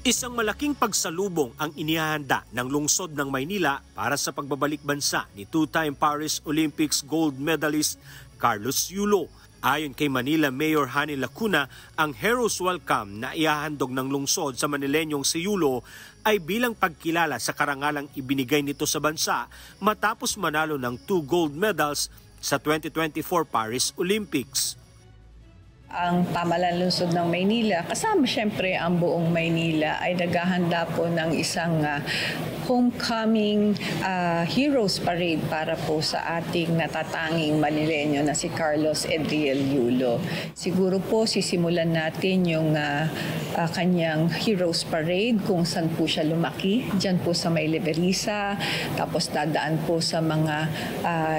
Isang malaking pagsalubong ang inihahanda ng lungsod ng Maynila para sa pagbabalik bansa ni two-time Paris Olympics gold medalist Carlos Yulo. Ayon kay Manila Mayor Hani Lacuna, ang Heroes Welcome na ihahandog ng lungsod sa Manilenyong si Yulo ay bilang pagkilala sa karangalang ibinigay nito sa bansa matapos manalo ng 2 gold medals sa 2024 Paris Olympics. Ang pamahalaan lungsod ng Maynila, kasama siyempre ang buong Maynila, ay naghahanda po ng isang homecoming Heroes Parade para po sa ating natatanging Manileño na si Carlos Edriel Yulo. Siguro po sisimulan natin yung kanyang Heroes Parade kung saan po siya lumaki, dyan po sa May Leverisa, tapos dadaan po sa mga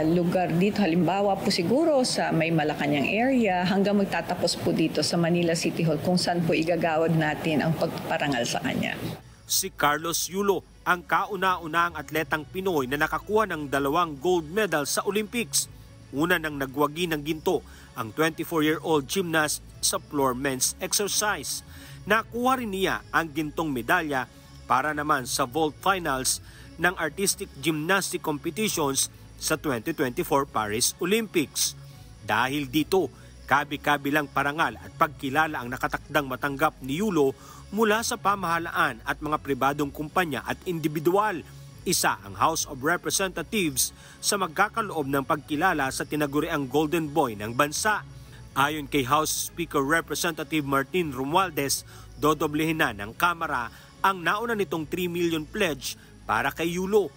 lugar dito, halimbawa po siguro sa May Malacanang area, hanggang magtatapos po dito sa Manila City Hall kung saan po igagawad natin ang pagparangal sa kanya. Si Carlos Yulo ang kauna-unahang atletang Pinoy na nakakuha ng 2 gold medals sa Olympics. Una nang nagwagi ng ginto ang 24-year-old gymnast sa floor men's exercise. Nakuha rin niya ang gintong medalya para naman sa vault finals ng artistic gymnastic competitions sa 2024 Paris Olympics. Dahil dito, kabi-kabilang parangal at pagkilala ang nakatakdang matanggap ni Yulo mula sa pamahalaan at mga pribadong kumpanya at individual. Isa ang House of Representatives sa magkakaloob ng pagkilala sa tinaguriang Golden Boy ng bansa. Ayon kay House Speaker Representative Martin Romualdez, dodoblehin na ng Kamara ang nauna nitong 3 million pledge para kay Yulo.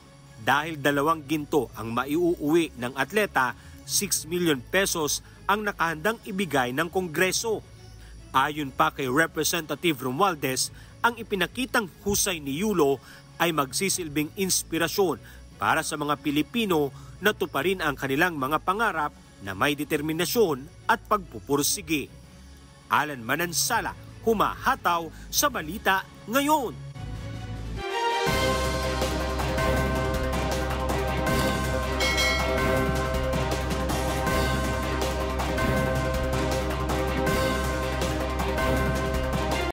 Dahil 2 ginto ang maiuuwi ng atleta, 6 million pesos ang nakahandang ibigay ng Kongreso. Ayon pa kay Representative Romualdez, ang ipinakitang husay ni Yulo ay magsisilbing inspirasyon para sa mga Pilipino na tuparin ang kanilang mga pangarap na may determinasyon at pagpupursige. Alan Manansala, humahataw sa Balita Ngayon.